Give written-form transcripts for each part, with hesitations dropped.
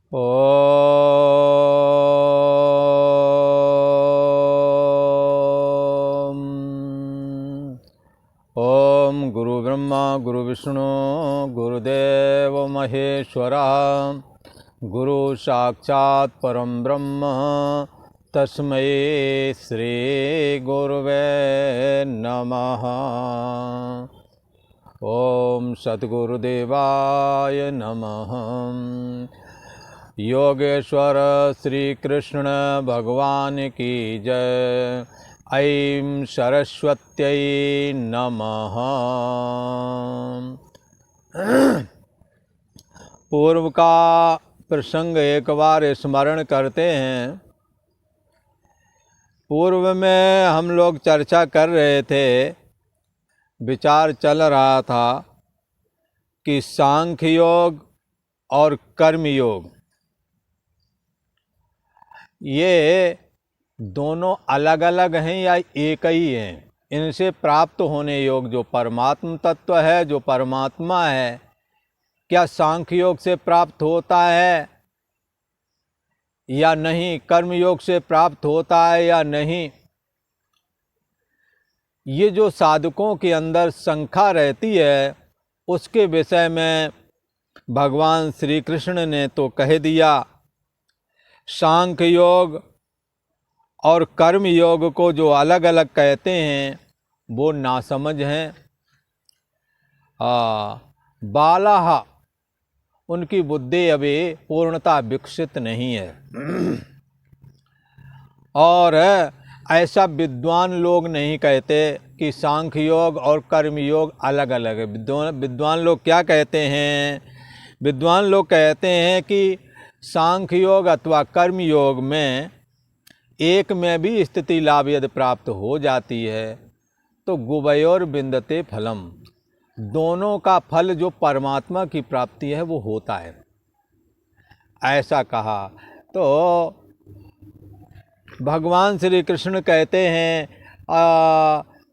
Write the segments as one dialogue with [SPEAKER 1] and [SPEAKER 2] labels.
[SPEAKER 1] ओम ओम गुरु ब्रह्मा गुरु विष्णु गुरुदेव महेश्वरा गुरु साक्षात् परम ब्रह्म तस्मै श्री गुरुवे नमः। ओम सद्गुरुदेवाय नमः। योगेश्वर श्री कृष्ण भगवान की जय। ऐं सरस्वत्यै नमः। पूर्व का प्रसंग एक बार स्मरण करते हैं। पूर्व में हम लोग चर्चा कर रहे थे, विचार चल रहा था कि सांख्य योग और कर्म योग ये दोनों अलग अलग हैं या एक ही हैं। इनसे प्राप्त होने योग जो परमात्म तत्व है, जो परमात्मा है, क्या सांख्य योग से प्राप्त होता है या नहीं, कर्म योग से प्राप्त होता है या नहीं। ये जो साधकों के अंदर शंका रहती है, उसके विषय में भगवान श्री कृष्ण ने तो कह दिया। सांख्य योग और कर्म योग को जो अलग अलग कहते हैं वो नासमझ हैं। बालाहा, उनकी बुद्धि अभी पूर्णतः विकसित नहीं है। और ऐसा विद्वान लोग नहीं कहते कि सांख्य योग और कर्म योग अलग अलग है। विद्वान लोग क्या कहते हैं? विद्वान लोग कहते हैं कि सांख्य योग अथवा कर्म योग में एक में भी स्थिति लाभ यदि प्राप्त हो जाती है तो गुवयोर बिंदते फलम, दोनों का फल जो परमात्मा की प्राप्ति है वो होता है, ऐसा कहा। तो भगवान श्री कृष्ण कहते हैं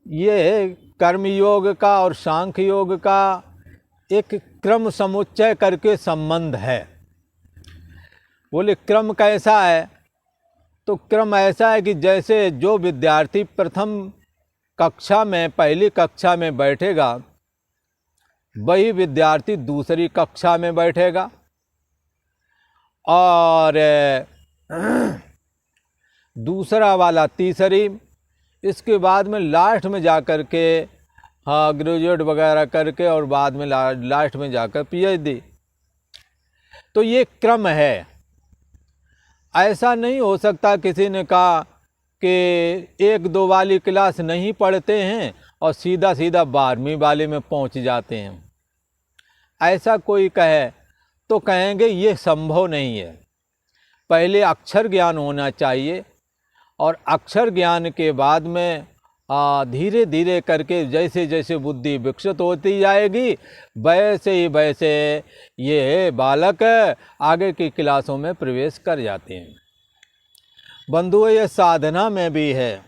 [SPEAKER 1] ये कर्म योग का और सांख्य योग का एक क्रम समुच्चय करके संबंध है। बोले क्रम कैसा है? तो क्रम ऐसा है कि जैसे जो विद्यार्थी प्रथम कक्षा में, पहली कक्षा में बैठेगा, वही विद्यार्थी दूसरी कक्षा में बैठेगा और दूसरा वाला तीसरी, इसके बाद में लास्ट में जाकर के ग्रेजुएट वगैरह करके और बाद में लास्ट में जाकर पीएचडी। तो ये क्रम है। ऐसा नहीं हो सकता किसी ने कहा कि 1-2 वाली क्लास नहीं पढ़ते हैं और सीधा सीधा 12वीं वाले में पहुंच जाते हैं। ऐसा कोई कहे तो कहेंगे ये संभव नहीं है। पहले अक्षर ज्ञान होना चाहिए और अक्षर ज्ञान के बाद में धीरे धीरे करके जैसे जैसे बुद्धि विकसित होती जाएगी वैसे ये बालक आगे की क्लासों में प्रवेश कर जाते हैं। बंधुओं, ये साधना में भी है।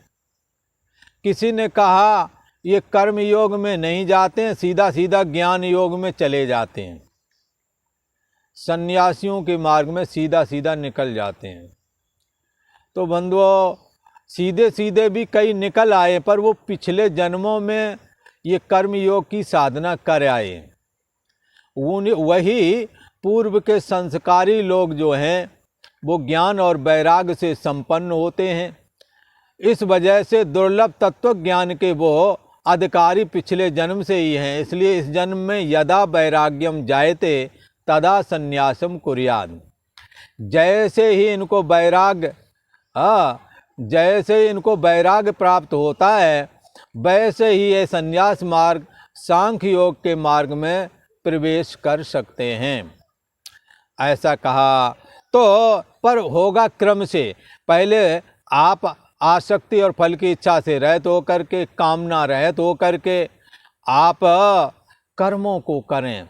[SPEAKER 1] किसी ने कहा ये कर्म योग में नहीं जाते हैं, सीधा सीधा ज्ञान योग में चले जाते हैं, सन्यासियों के मार्ग में सीधा सीधा निकल जाते हैं। तो बंधुओं, सीधे सीधे भी कई निकल आए, पर वो पिछले जन्मों में ये कर्म योग की साधना कर आए। वही पूर्व के संस्कारी लोग जो हैं वो ज्ञान और वैराग्य से संपन्न होते हैं। इस वजह से दुर्लभ तत्व ज्ञान के वो अधिकारी पिछले जन्म से ही हैं। इसलिए इस जन्म में यदा वैराग्यम जायते तदा संन्यासम कुर्याद। जैसे ही इनको वैराग्य प्राप्त होता है वैसे ही ये संन्यास मार्ग सांख्य योग के मार्ग में प्रवेश कर सकते हैं, ऐसा कहा। तो पर होगा क्रम से। पहले आप आसक्ति और फल की इच्छा से रहित होकर के, कामना रहित होकर के आप कर्मों को करें,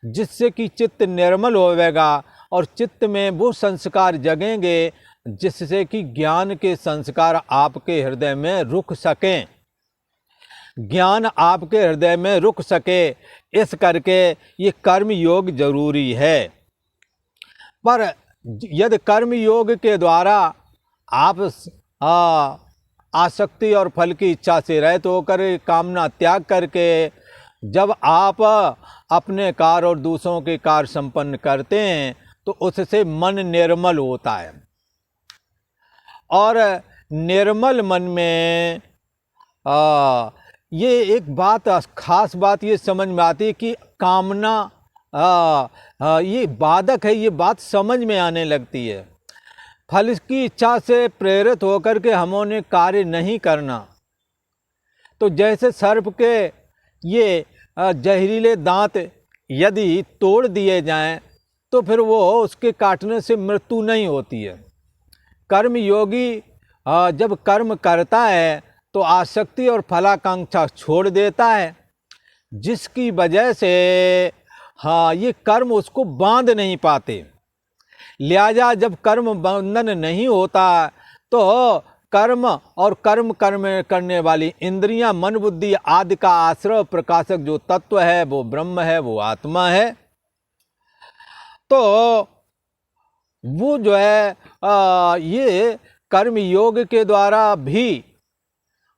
[SPEAKER 1] जिससे कि चित्त निर्मल होवेगा और चित्त में वो संस्कार जगेंगे जिससे कि ज्ञान के संस्कार आपके हृदय में रुक सकें, ज्ञान आपके हृदय में रुक सके। इस करके ये कर्म योग जरूरी है। पर यदि कर्म योग के द्वारा आप आसक्ति और फल की इच्छा से रहित होकर कामना त्याग करके जब आप अपने कार्य और दूसरों के कार्य संपन्न करते हैं तो उससे मन निर्मल होता है। और निर्मल मन में ये एक बात, खास बात ये समझ में आती है कि कामना ये बाधक है, ये बात समझ में आने लगती है। फल की इच्छा से प्रेरित होकर के हमने कार्य नहीं करना, तो जैसे सर्प के ये जहरीले दांत यदि तोड़ दिए जाएं तो फिर वो उसके काटने से मृत्यु नहीं होती है। कर्म योगी जब कर्म करता है तो आसक्ति और फलाकांक्षा छोड़ देता है, जिसकी वजह से ये कर्म उसको बांध नहीं पाते। लिहाजा जब कर्म बंधन नहीं होता तो कर्म और कर्म करने वाली इंद्रियां, मन बुद्धि आदि का आश्रय प्रकाशक जो तत्व है वो ब्रह्म है, वो आत्मा है। तो वो जो है ये कर्म योग के द्वारा भी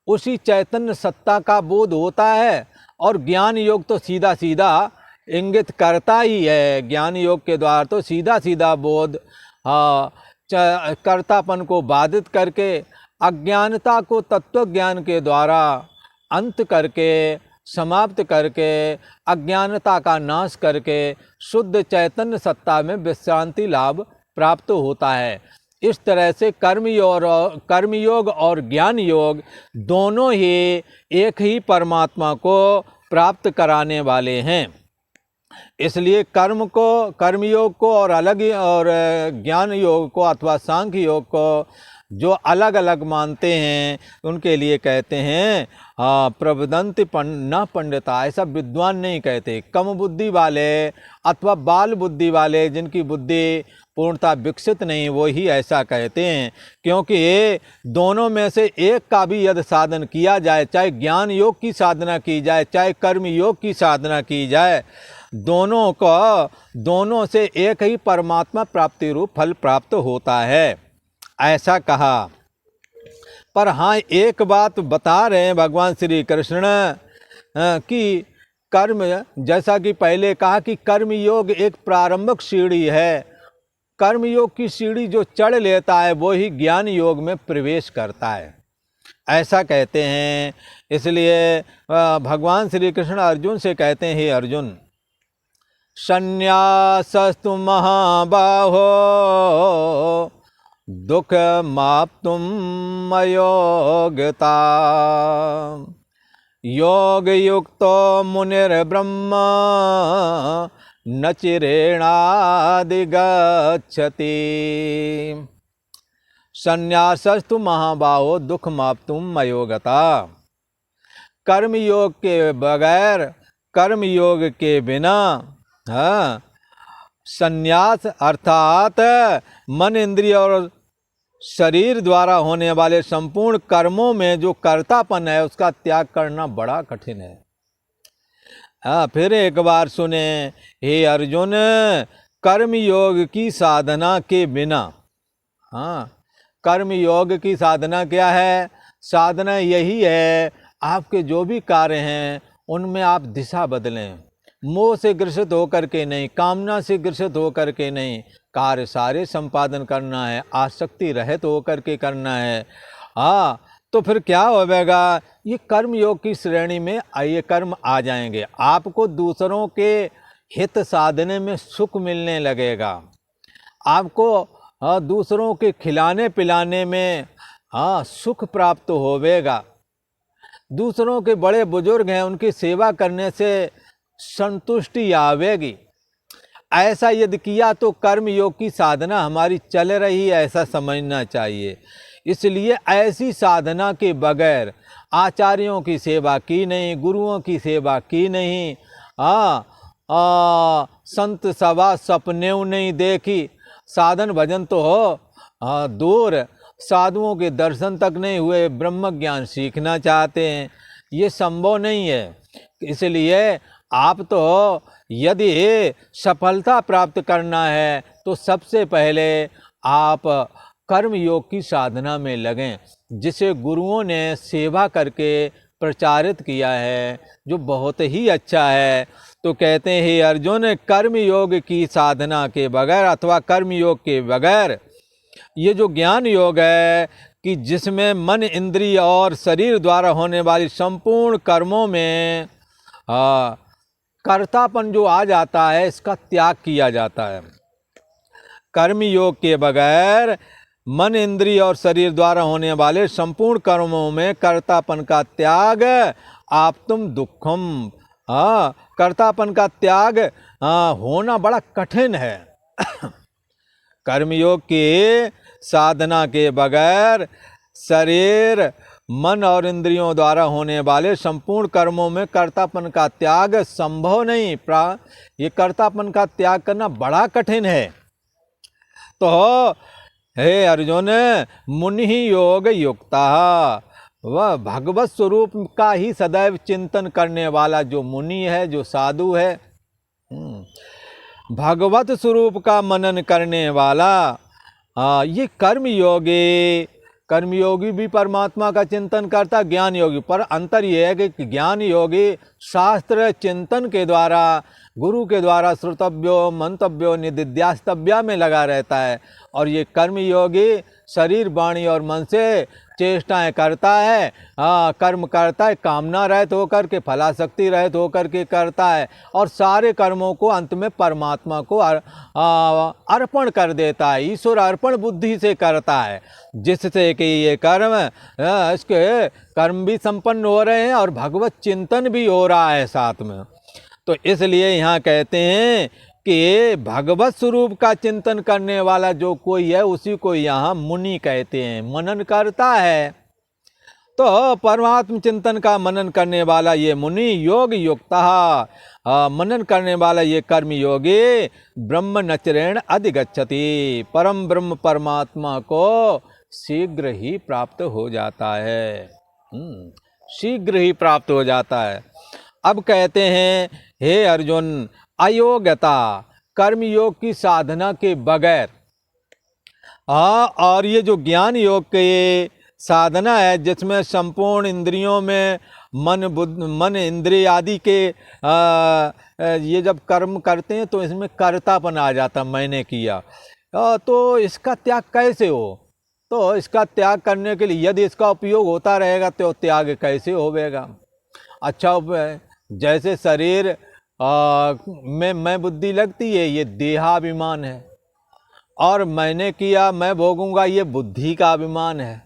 [SPEAKER 1] उसी चैतन्य सत्ता का बोध होता है। और ज्ञान योग तो सीधा सीधा इंगित करता ही है। ज्ञान योग के द्वारा तो सीधा सीधा बोध कर्तापन को बाधित करके अज्ञानता को तत्व ज्ञान के द्वारा अंत करके, समाप्त करके, अज्ञानता का नाश करके शुद्ध चैतन्य सत्ता में विश्रांति लाभ प्राप्त होता है। इस तरह से कर्मयोग और ज्ञान योग दोनों ही एक ही परमात्मा को प्राप्त कराने वाले हैं। इसलिए कर्मयोग को और अलग, और ज्ञान योग को अथवा सांख्य योग को जो अलग अलग मानते हैं उनके लिए कहते हैं प्रवदंति न पंडिता। ऐसा विद्वान नहीं कहते। कम बुद्धि वाले अथवा बाल बुद्धि वाले, जिनकी बुद्धि पूर्णता विकसित नहीं, वो ही ऐसा कहते हैं। क्योंकि दोनों में से एक का भी यदि साधन किया जाए, चाहे ज्ञान योग की साधना की जाए, चाहे कर्म योग की साधना की जाए, दोनों से एक ही परमात्मा प्राप्ति रूप फल प्राप्त होता है, ऐसा कहा। पर हाँ, एक बात बता रहे हैं भगवान श्री कृष्ण कि कर्म, जैसा कि पहले कहा कि कर्म योग एक प्रारंभिक सीढ़ी है। कर्म योग की सीढ़ी जो चढ़ लेता है वो ही ज्ञान योग में प्रवेश करता है, ऐसा कहते हैं। इसलिए भगवान श्री कृष्ण अर्जुन से कहते हैं, हे अर्जुन, संन्यासस्तु महाबाहो दुख माप्तुम अयोग्यता योग युक्तो मुनिर्ब्रह्म न चिरेणाधिगच्छति। संन्यासस्तु महाबाहो दुख माप्तुम अयोग्यता। कर्म योग के बगैर, कर्म योग के बिना संन्यास अर्थात मन, इंद्रिय और शरीर द्वारा होने वाले संपूर्ण कर्मों में जो कर्तापन है उसका त्याग करना बड़ा कठिन है। फिर एक बार सुने, हे अर्जुन, कर्म योग की साधना के बिना, कर्म योग की साधना क्या है? साधना यही है, आपके जो भी कार्य हैं उनमें आप दिशा बदलें। मोह से ग्रसित होकर के नहीं, कामना से ग्रसित होकर के नहीं, कार्य सारे संपादन करना है, आसक्ति रहित होकर के करना है। तो फिर क्या होगा? ये कर्म योग की श्रेणी में ये कर्म आ जाएंगे। आपको दूसरों के हित साधने में सुख मिलने लगेगा, आपको दूसरों के खिलाने पिलाने में सुख प्राप्त होवेगा। दूसरों के बड़े बुजुर्ग हैं, उनकी सेवा करने से संतुष्टि आवेगी। ऐसा यदि किया तो कर्म योग की साधना हमारी चल रही है, ऐसा समझना चाहिए। इसलिए ऐसी साधना के बगैर आचार्यों की सेवा की नहीं, गुरुओं की सेवा की नहीं, संत सभा सपनेऊ नहीं देखी, साधन भजन तो हो दूर, साधुओं के दर्शन तक नहीं हुए, ब्रह्म ज्ञान सीखना चाहते हैं, ये संभव नहीं है। इसलिए आप तो यदि सफलता प्राप्त करना है तो सबसे पहले आप कर्म योग की साधना में लगें, जिसे गुरुओं ने सेवा करके प्रचारित किया है, जो बहुत ही अच्छा है। तो कहते हैं हे अर्जुन, कर्म योग की साधना के बगैर अथवा कर्म योग के बगैर ये जो ज्ञान योग है कि जिसमें मन, इंद्रिय और शरीर द्वारा होने वाली संपूर्ण कर्मों में कर्तापन जो आ जाता है, इसका त्याग किया जाता है। कर्म योग के बगैर मन, इंद्रिय और शरीर द्वारा होने वाले संपूर्ण कर्मों में कर्तापन का त्याग आप तुम दुखम, कर्तापन का त्याग होना बड़ा कठिन है। कर्मयोग की साधना के बगैर शरीर, मन और इंद्रियों द्वारा होने वाले संपूर्ण कर्मों में कर्तापन का त्याग संभव नहीं। ये कर्तापन का त्याग करना बड़ा कठिन है। तो हे अर्जुन, मुनि योग युक्ता, वह भगवत स्वरूप का ही सदैव चिंतन करने वाला जो मुनि है, जो साधु है, भगवत स्वरूप का मनन करने वाला, ये कर्मयोगी भी परमात्मा का चिंतन करता, ज्ञान योगी। पर अंतर ये है कि ज्ञान योगी शास्त्र चिंतन के द्वारा, गुरु के द्वारा श्रोतव्यो, मंतव्यो, निदिध्यास्तव्या में लगा रहता है, और ये कर्मयोगी शरीर, वाणी और मन से चेष्टाएं करता है, कर्म करता है, कामना रहित होकर के, फलाशक्ति रहित होकर के करता है, और सारे कर्मों को अंत में परमात्मा को अर्पण कर देता है, ईश्वर अर्पण बुद्धि से करता है, जिससे कि ये कर्म, इसके कर्म भी संपन्न हो रहे हैं और भगवत चिंतन भी हो रहा है साथ में। तो इसलिए यहाँ कहते हैं कि भगवत स्वरूप का चिंतन करने वाला जो कोई है, उसी को यहाँ मुनि कहते हैं, मनन करता है। तो परमात्म चिंतन का मनन करने वाला ये मुनि योग युक्ता, मनन करने वाला ये कर्म योगी ब्रह्म नचरेण अधिगच्छति, परम ब्रह्म परमात्मा को शीघ्र ही प्राप्त हो जाता है, शीघ्र ही प्राप्त हो जाता है। अब कहते हैं हे अर्जुन, अयोग्यता कर्म योग की साधना के बगैर, और ये जो ज्ञान योग के साधना है, जिसमें संपूर्ण इंद्रियों में मन इंद्रिय आदि के ये जब कर्म करते हैं तो इसमें कर्तापन आ जाता, मैंने किया, तो इसका त्याग कैसे हो? तो इसका त्याग करने के लिए यदि इसका उपयोग होता रहेगा तो त्याग कैसे होगा? अच्छा, जैसे शरीर में मैं बुद्धि लगती है, ये देहाभिमान है, और मैंने किया, मैं भोगूंगा, ये बुद्धि का अभिमान है।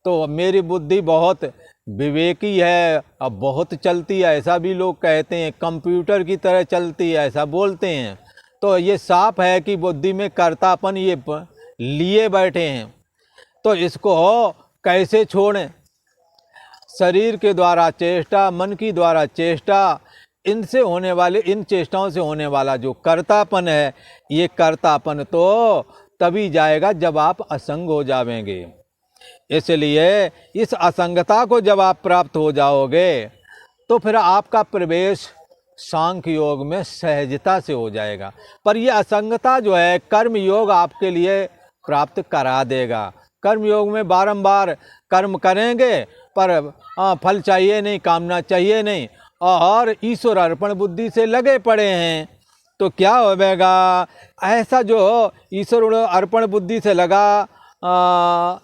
[SPEAKER 1] तो मेरी बुद्धि बहुत विवेकी है, अब बहुत चलती है, ऐसा भी लोग कहते हैं, कंप्यूटर की तरह चलती है, ऐसा बोलते हैं। तो ये साफ है कि बुद्धि में कर्तापन ये लिए बैठे हैं, तो इसको कैसे छोड़ें? शरीर के द्वारा चेष्टा, मन की द्वारा चेष्टा, इनसे होने वाले, इन चेष्टाओं से होने वाला जो कर्तापन है, ये कर्तापन तो तभी जाएगा जब आप असंग हो जावेंगे। इसलिए इस असंगता को जब आप प्राप्त हो जाओगे तो फिर आपका प्रवेश सांख्य योग में सहजता से हो जाएगा। पर यह असंगता जो है, कर्म योग आपके लिए प्राप्त करा देगा। कर्म योग में बारंबार कर्म करेंगे पर फल चाहिए नहीं, कामना चाहिए नहीं, और ईश्वर अर्पण बुद्धि से लगे पड़े हैं, तो क्या होगा? ऐसा जो ईश्वर अर्पण बुद्धि से लगा,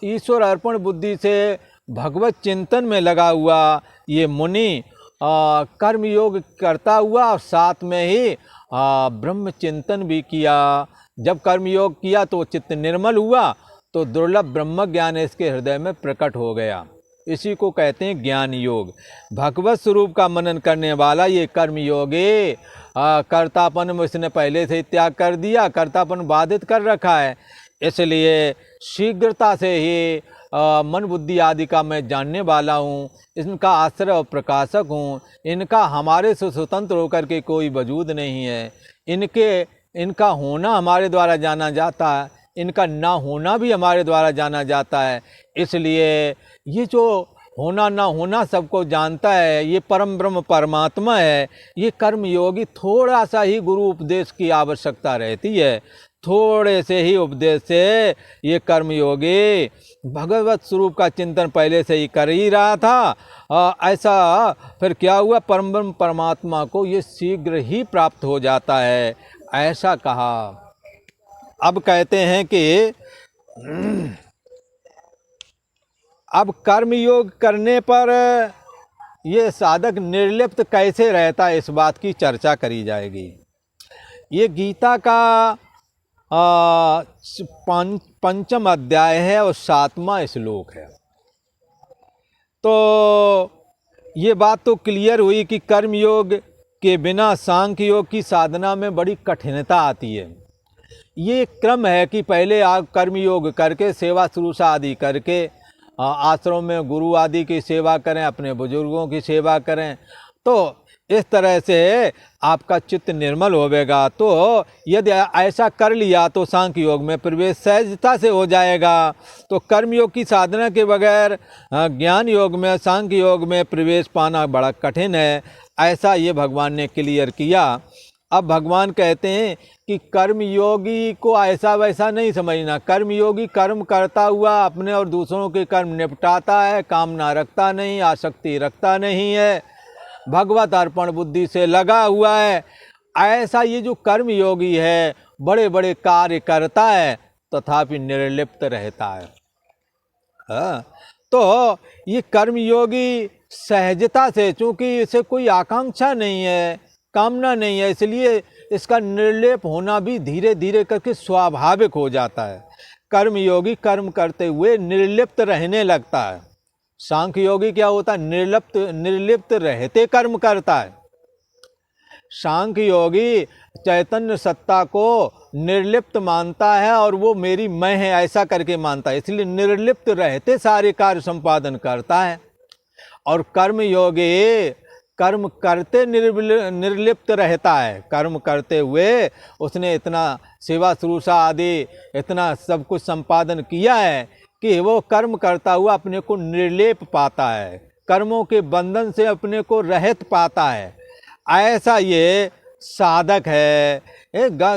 [SPEAKER 1] ईश्वर अर्पण बुद्धि से भगवत चिंतन में लगा हुआ ये मुनि कर्म योग करता हुआ और साथ में ही ब्रह्म चिंतन भी किया। जब कर्म योग किया तो चित्त निर्मल हुआ, तो दुर्लभ ब्रह्म ज्ञान इसके हृदय में प्रकट हो गया। इसी को कहते हैं ज्ञान योग। भगवत स्वरूप का मनन करने वाला ये कर्म योगी कर्तापन में इसने पहले से त्याग कर दिया, कर्तापन बाधित कर रखा है, इसलिए शीघ्रता से ही मन बुद्धि आदि का मैं जानने वाला हूँ, इनका आश्रय और प्रकाशक हूँ, इनका हमारे से स्वतंत्र होकर के कोई वजूद नहीं है, इनका होना हमारे द्वारा जाना जाता है, इनका ना होना भी हमारे द्वारा जाना जाता है। इसलिए ये जो होना ना होना सबको जानता है, ये परम ब्रह्म परमात्मा है। ये कर्मयोगी थोड़ा सा ही गुरु उपदेश की आवश्यकता रहती है, थोड़े से ही उपदेश से ये कर्मयोगी भगवत स्वरूप का चिंतन पहले से ही कर ही रहा था। ऐसा फिर क्या हुआ, परम ब्रह्म परमात्मा को ये शीघ्र ही प्राप्त हो जाता है, ऐसा कहा। अब कहते हैं कि अब कर्मयोग करने पर ये साधक निर्लिप्त कैसे रहता है, इस बात की चर्चा करी जाएगी। ये गीता का पंचम अध्याय है और 7वां श्लोक है। तो ये बात तो क्लियर हुई कि कर्मयोग के बिना सांख्य योग की साधना में बड़ी कठिनता आती है। ये क्रम है कि पहले आप कर्मयोग करके सेवा शुश्रूषा आदि करके आश्रम में गुरु आदि की सेवा करें, अपने बुजुर्गों की सेवा करें, तो इस तरह से आपका चित्त निर्मल होवेगा। तो यदि ऐसा कर लिया तो सांख्य योग में प्रवेश सहजता से हो जाएगा। तो कर्मयोग की साधना के बगैर ज्ञान योग में, सांख्य योग में प्रवेश पाना बड़ा कठिन है, ऐसा ये भगवान ने क्लियर किया। अब भगवान कहते हैं कि कर्मयोगी को ऐसा वैसा नहीं समझना। कर्मयोगी कर्म करता हुआ अपने और दूसरों के कर्म निपटाता है, कामना रखता नहीं, आसक्ति रखता नहीं है, भगवत अर्पण बुद्धि से लगा हुआ है। ऐसा ये जो कर्मयोगी है बड़े बड़े कार्य करता है तथापि निर्लिप्त रहता है। तो ये कर्मयोगी सहजता से, चूँकि इसे कोई आकांक्षा नहीं है, कामना नहीं है, इसलिए इसका निर्लेप होना भी धीरे धीरे करके स्वाभाविक हो जाता है। कर्मयोगी कर्म करते हुए निर्लिप्त रहने लगता है। सांख्य योगी क्या होता है, निर्लिप्त रहते कर्म करता है। सांख्य योगी चैतन्य सत्ता को निर्लिप्त मानता है और वो मेरी मैं है ऐसा करके मानता है, इसलिए निर्लिप्त रहते सारे कार्य संपादन करता है। और कर्मयोगी कर्म करते निर्लिप्त रहता है। कर्म करते हुए उसने इतना सेवा शुश्रूषा आदि इतना सब कुछ संपादन किया है कि वो कर्म करता हुआ अपने को निर्लेप पाता है, कर्मों के बंधन से अपने को रहित पाता है। ऐसा ये साधक है।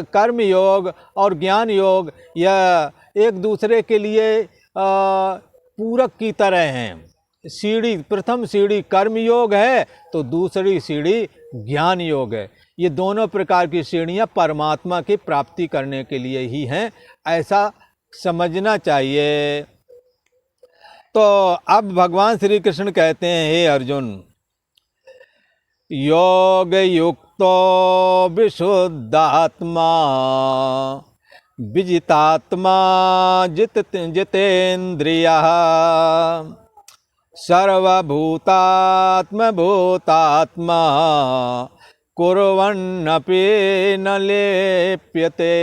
[SPEAKER 1] कर्म योग और ज्ञान योग यह एक दूसरे के लिए पूरक की तरह हैं। सीढ़ी, प्रथम सीढ़ी कर्म योग है तो दूसरी सीढ़ी ज्ञान योग है। ये दोनों प्रकार की सीढ़ियाँ परमात्मा की प्राप्ति करने के लिए ही हैं, ऐसा समझना चाहिए। तो अब भगवान श्री कृष्ण कहते हैं, हे अर्जुन, योग युक्तो विशुद्धात्मा विजितात्मा जितेन्द्रियः सर्वभूतात्म भूतात्मा कुर्वन्नपि न लेप्यते।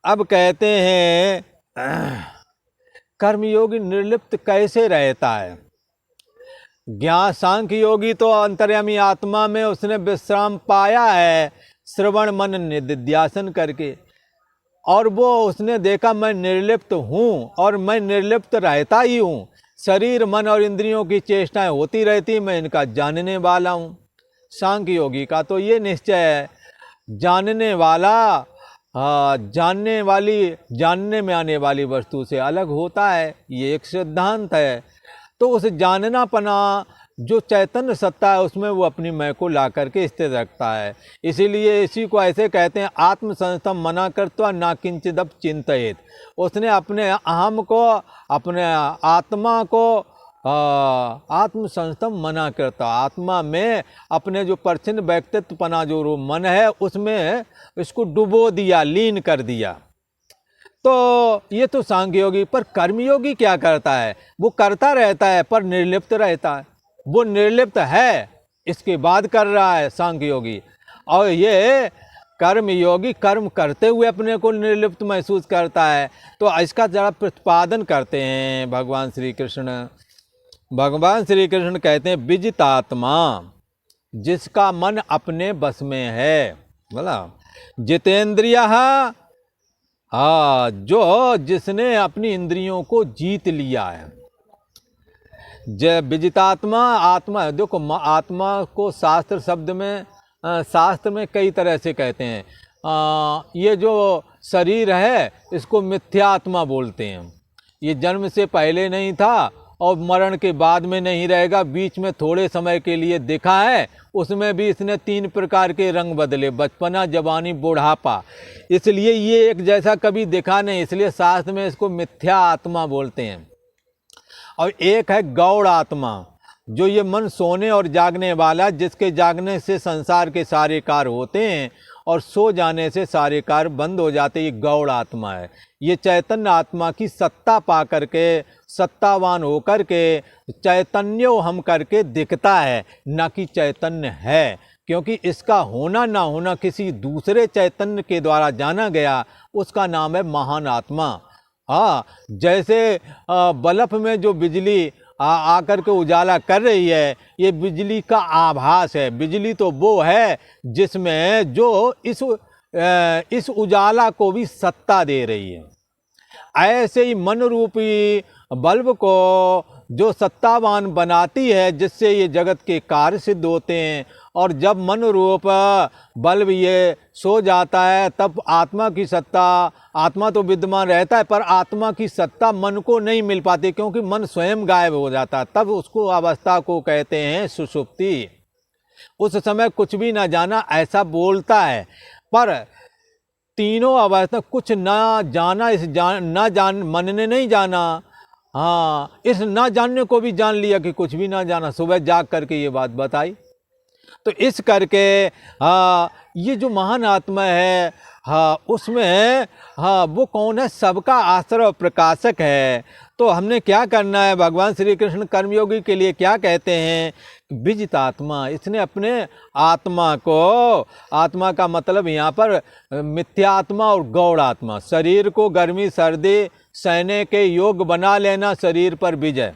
[SPEAKER 1] अब कहते हैं कर्मयोगी निर्लिप्त कैसे रहता है। ज्ञान सांख्य योगी तो अंतर्यामी आत्मा में उसने विश्राम पाया है श्रवण मन निधिध्यासन करके, और वो उसने देखा मैं निर्लिप्त हूँ और मैं निर्लिप्त रहता ही हूँ। शरीर मन और इंद्रियों की चेष्टाएं होती रहती, मैं इनका जानने वाला हूँ। सांख्य योगी का तो ये निश्चय है, जानने वाला जानने में आने वाली वस्तु से अलग होता है, ये एक सिद्धांत है। तो उस जाननापना जो चैतन्य सत्ता है उसमें वो अपनी मैं को ला करके स्थिर रखता है। इसीलिए इसी को ऐसे कहते हैं, आत्मसंस्थम मना करत्वा ना किंचिदप चिंतयेत। उसने अपने अहम को, अपने आत्मा को आत्मसंस्थम मना करता, आत्मा में अपने जो परछिन्न व्यक्तित्वपना जो मन है उसमें इसको डुबो दिया, लीन कर दिया। तो ये तो सांख्य योगी। पर कर्मयोगी क्या करता है, वो करता रहता है पर निर्लिप्त रहता है। वो निर्लिप्त है इसके बाद कर रहा है सांख्य योगी, और ये कर्मयोगी कर्म करते हुए अपने को निर्लिप्त महसूस करता है। तो इसका जरा प्रतिपादन करते हैं भगवान श्री कृष्ण। भगवान श्री कृष्ण कहते हैं, विजितात्मा, जिसका मन अपने बस में है, बोला, जितेंद्रियः हाँ, जो जिसने अपनी इंद्रियों को जीत लिया है, जय विजितात्मा आत्मा। देखो आत्मा को शास्त्र शब्द में शास्त्र में कई तरह से कहते हैं। ये जो शरीर है इसको मिथ्या आत्मा बोलते हैं। ये जन्म से पहले नहीं था और मरण के बाद में नहीं रहेगा, बीच में थोड़े समय के लिए दिखा है, उसमें भी इसने 3 प्रकार के रंग बदले, बचपना, जवानी, बुढ़ापा। इसलिए ये एक जैसा कभी दिखा नहीं, इसलिए शास्त्र में इसको मिथ्या आत्मा बोलते हैं। और एक है गौड़ आत्मा, जो ये मन सोने और जागने वाला, जिसके जागने से संसार के सारे कार्य होते हैं और सो जाने से सारे कार्य बंद हो जाते, ये गौड़ आत्मा है। ये चैतन्य आत्मा की सत्ता पा करके, सत्तावान होकर के चैतन्य हम करके दिखता है, ना कि चैतन्य है। क्योंकि इसका होना ना होना किसी दूसरे चैतन्य के द्वारा जाना गया, उसका नाम है महान आत्मा। हाँ, जैसे बल्ब में जो बिजली आकर के उजाला कर रही है, ये बिजली का आभास है। बिजली तो वो है जिसमें जो इस उजाला को भी सत्ता दे रही है। ऐसे ही मन रूपी बल्ब को जो सत्तावान बनाती है, जिससे ये जगत के कार्य सिद्ध होते हैं। और जब मन रूप बल्ब ये सो जाता है, तब आत्मा की सत्ता, आत्मा तो विद्यमान रहता है पर आत्मा की सत्ता मन को नहीं मिल पाती, क्योंकि मन स्वयं गायब हो जाता है। तब उसको अवस्था को कहते हैं सुषुप्ति। उस समय कुछ भी ना जाना ऐसा बोलता है, पर तीनों अवस्था कुछ ना जाना, मन ने नहीं जाना। हाँ, इस ना जानने को भी जान लिया कि कुछ भी ना जाना। सुबह जाग करके ये बात बताई। तो इस करके ये जो महान आत्मा है, उसमें वो कौन है? सबका आश्रय और प्रकाशक है। तो हमने क्या करना है? भगवान श्री कृष्ण कर्मयोगी के लिए क्या कहते हैं? विजित आत्मा। इसने अपने आत्मा को, आत्मा का मतलब यहाँ पर मिथ्या आत्मा और गौड़ आत्मा, शरीर को गर्मी सर्दी सहने के योग बना लेना, शरीर पर विजय।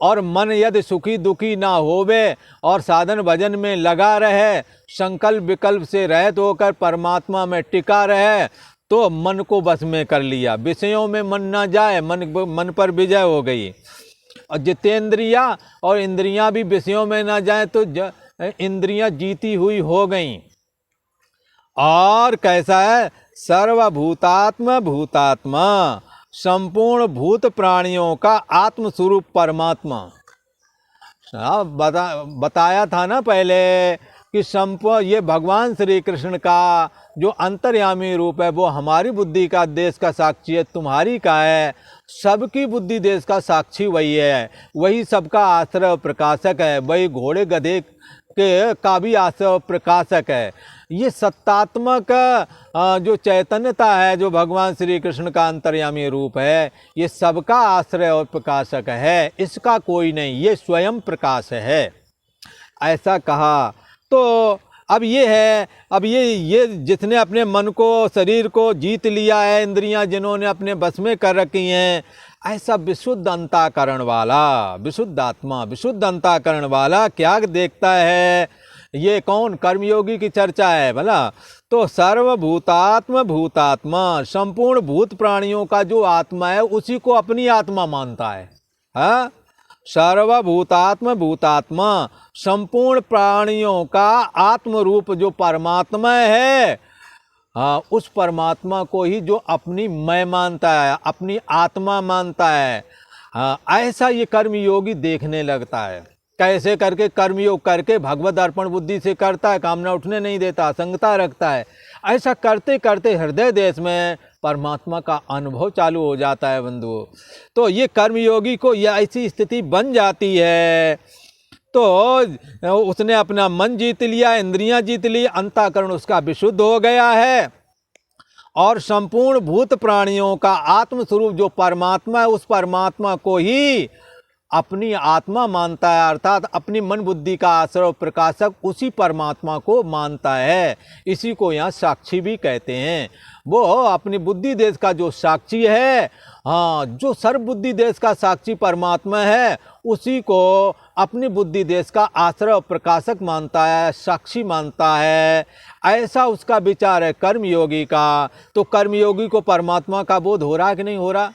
[SPEAKER 1] और मन यदि सुखी दुखी ना होवे और साधन भजन में लगा रहे, संकल्प विकल्प से रहित होकर परमात्मा में टिका रहे, तो मन को बस में कर लिया। विषयों में मन ना जाए, मन पर विजय हो गई। और जितेंद्रिया और इंद्रियां भी विषयों में ना जाए, तो इंद्रियां जीती हुई हो गईं। और कैसा है? सर्वभूतात्म भूतात्मा, संपूर्ण भूत प्राणियों का आत्म स्वरूप परमात्मा। बताया था ना पहले कि ये भगवान श्री कृष्ण का जो अंतर्यामी रूप है, वो हमारी बुद्धि का, देश का साक्षी है, तुम्हारी का है। सबकी बुद्धि देश का साक्षी वही है, वही सबका आश्रय प्रकाशक है, वही घोड़े गधे का भी आश्रय प्रकाशक है। ये सत्तात्मक जो चैतन्यता है, जो भगवान श्री कृष्ण का अंतर्यामी रूप है, ये सबका आश्रय और प्रकाशक है, इसका कोई नहीं, ये स्वयं प्रकाश है, ऐसा कहा। तो अब ये है, अब ये जिसने अपने मन को, शरीर को जीत लिया है, इंद्रियां जिन्होंने अपने बस में कर रखी हैं, ऐसा विशुद्ध अंतःकरण वाला, विशुद्ध आत्मा, विशुद्ध अंतःकरण वाला क्या देखता है? ये कौन? कर्मयोगी की चर्चा है भला। तो सर्वभूतात्म भूतात्मा, संपूर्ण भूत प्राणियों का जो आत्मा है, उसी को अपनी आत्मा मानता है। हाँ, सर्वभूतात्म भूतात्मा, संपूर्ण प्राणियों का आत्म रूप जो परमात्मा है, उस परमात्मा को ही जो अपनी मैं मानता है, अपनी आत्मा मानता है, ऐसा ये कर्मयोगी देखने लगता है। कैसे करके? कर्मयोग करके भगवत अर्पण बुद्धि से करता है, कामना उठने नहीं देता, असंगता रखता है। ऐसा करते करते हृदय देश में परमात्मा का अनुभव चालू हो जाता है बंधु। तो ये कर्मयोगी को ये ऐसी स्थिति बन जाती है, तो उसने अपना मन जीत लिया, इंद्रियां जीत ली, अंतःकरण उसका विशुद्ध हो गया है। और संपूर्ण भूत प्राणियों का आत्मस्वरूप जो परमात्मा है, उस परमात्मा को ही अपनी आत्मा मानता है, अर्थात अपनी मन बुद्धि का आश्रय और प्रकाशक उसी परमात्मा को मानता है। इसी को यहाँ साक्षी भी कहते हैं। वो अपनी बुद्धि देश का जो साक्षी है, हाँ, जो सर्व बुद्धि देश का साक्षी परमात्मा है, उसी को अपनी बुद्धि देश का आश्रय और प्रकाशक मानता है, साक्षी मानता है। ऐसा उसका विचार है कर्मयोगी का। तो कर्मयोगी को परमात्मा का बोध हो रहा कि नहीं हो रहा?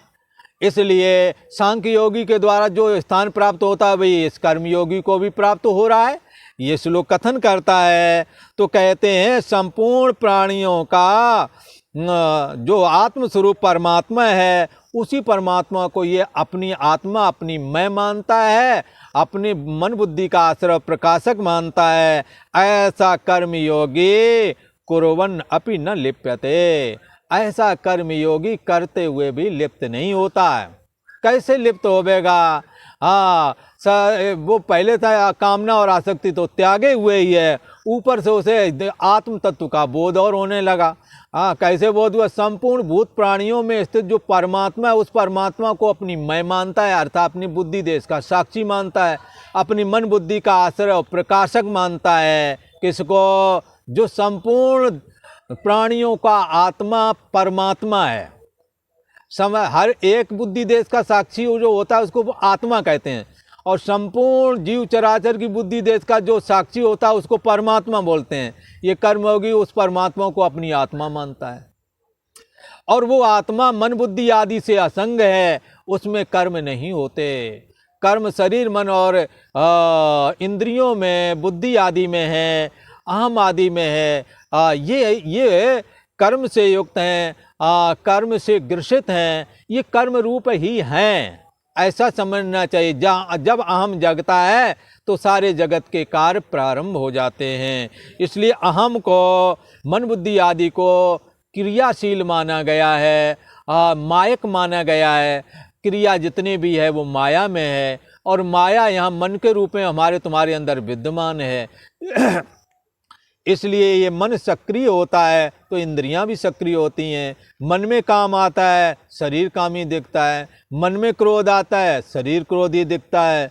[SPEAKER 1] इसलिए सांख्य योगी के द्वारा जो स्थान प्राप्त होता है, वही इस कर्मयोगी को भी प्राप्त हो रहा है। ये श्लोक कथन करता है। तो कहते हैं संपूर्ण प्राणियों का जो आत्मस्वरूप परमात्मा है, उसी परमात्मा को ये अपनी आत्मा, अपनी मैं मानता है, अपनी मन बुद्धि का आश्रय प्रकाशक मानता है। ऐसा कर्मयोगी कुर्वन् अपि न लिप्यते। ऐसा कर्मयोगी करते हुए भी लिप्त नहीं होता है। कैसे लिप्त होवेगा? हाँ, वो पहले था कामना और आसक्ति तो त्यागे हुए ही है, ऊपर से उसे आत्म तत्व का बोध और होने लगा। हाँ, कैसे बोध हुआ? संपूर्ण भूत प्राणियों में स्थित जो परमात्मा है, उस परमात्मा को अपनी मैं मानता है, अर्थात अपनी बुद्धि देश का साक्षी मानता है, अपनी मन बुद्धि का आश्रय और प्रकाशक मानता है। किसको? जो संपूर्ण प्राणियों का आत्मा परमात्मा है। समय हर एक बुद्धि देश का साक्षी जो होता है उसको आत्मा कहते हैं, और संपूर्ण जीव चराचर की बुद्धि देश का जो साक्षी होता है उसको परमात्मा बोलते हैं। ये कर्मयोगी उस परमात्मा को अपनी आत्मा मानता है, और वो आत्मा मन बुद्धि आदि से असंग है, उसमें कर्म नहीं होते। कर्म शरीर मन और इंद्रियों में, बुद्धि आदि में है, अहम आदि में है। ये कर्म से युक्त हैं, कर्म से ग्रसित हैं, ये कर्म रूप ही हैं, ऐसा समझना चाहिए। जब अहम जगता है तो सारे जगत के कार्य प्रारंभ हो जाते हैं। इसलिए अहम को, मन बुद्धि आदि को क्रियाशील माना गया है, मायक माना गया है। क्रिया जितनी भी है वो माया में है, और माया यहाँ मन के रूप में हमारे तुम्हारे अंदर विद्यमान है। इसलिए ये मन सक्रिय होता है तो इंद्रियां भी सक्रिय होती हैं। मन में काम आता है, शरीर कामी दिखता है। मन में क्रोध आता है, शरीर क्रोधी दिखता है।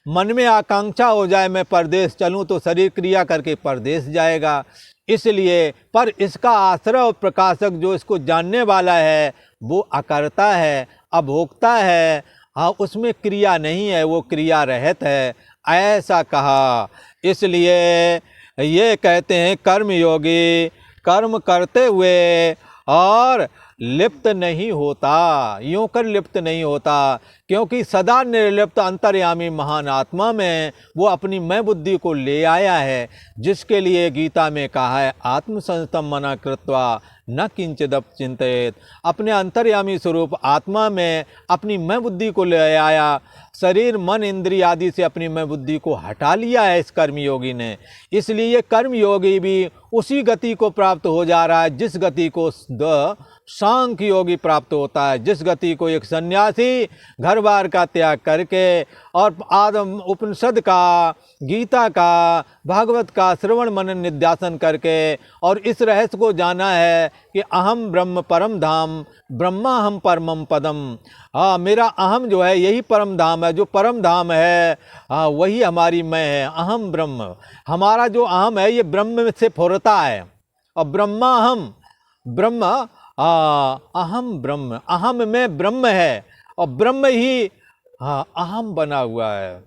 [SPEAKER 1] मन में आकांक्षा हो जाए मैं परदेश चलूं, तो शरीर क्रिया करके परदेश जाएगा। इसलिए पर इसका आश्रय और प्रकाशक जो इसको जानने वाला है वो अकर्ता है, अभोक्ता है। हाँ, उसमें क्रिया नहीं है, वो क्रिया रहित है, ऐसा कहा। इसलिए ये कहते हैं कर्मयोगी कर्म करते हुए और लिप्त नहीं होता, यूं कर लिप्त नहीं होता, क्योंकि सदा निर्लिप्त अंतर्यामी महान आत्मा में वो अपनी मैं बुद्धि को ले आया है, जिसके लिए गीता में कहा है आत्मसंस्थम मना कृत्वा न किंचिदप चिंतित। अपने अंतर्यामी स्वरूप आत्मा में अपनी मैं बुद्धि को ले आया, शरीर मन इंद्रिय आदि से अपनी मैं बुद्धि को हटा लिया है इस कर्मयोगी ने। इसलिए ये कर्मयोगी भी उसी गति को प्राप्त हो जा रहा है जिस गति को सांख्य योगी प्राप्त होता है, जिस गति को एक सन्यासी घर बार का त्याग करके और आदम उपनिषद का, गीता का, भागवत का श्रवण मनन निध्यासन करके और इस रहस्य को जाना है कि अहम ब्रह्म परम धाम, ब्रह्मा हम परमम पदम। हाँ, मेरा अहम जो है यही परम धाम है, जो परम धाम है हाँ वही हमारी मैं है। अहम ब्रह्म, हमारा जो अहम है ये ब्रह्म से फुरता है, और ब्रह्मा हम ब्रह्म अहम ब्रह्म, अहम में ब्रह्म है और ब्रह्म ही अहम बना हुआ है।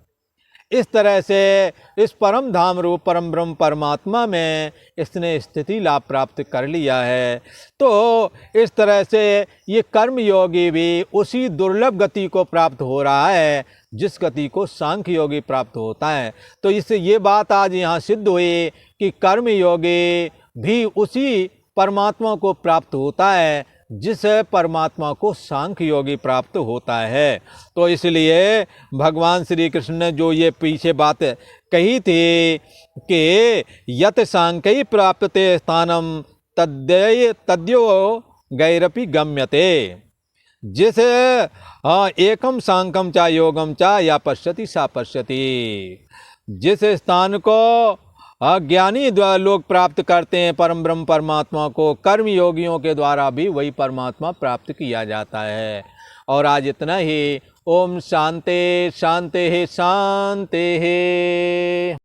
[SPEAKER 1] इस तरह से इस परम धाम रूप परम ब्रह्म परमात्मा में इसने स्थिति लाभ प्राप्त कर लिया है। तो इस तरह से ये कर्म योगी भी उसी दुर्लभ गति को प्राप्त हो रहा है जिस गति को सांख्य योगी प्राप्त होता है। तो इससे ये बात आज यहाँ सिद्ध हुई कि कर्म योगी भी उसी परमात्मा को प्राप्त होता है जिस परमात्मा को सांख्य योगी प्राप्त होता है। तो इसलिए भगवान श्री कृष्ण ने जो ये पीछे बात कही थी कि यत सांख्य प्राप्ते स्थानम तद्यो गैरपि गम्यते, जिस एकम सांख्यम चा योगम चा या पश्यति सा पश्यति, जिस स्थान को ज्ञानी लोग प्राप्त करते हैं परम ब्रह्म परमात्मा को, कर्म योगियों के द्वारा भी वही परमात्मा प्राप्त किया जाता है। और आज इतना ही। ओम शांति शांति शांति।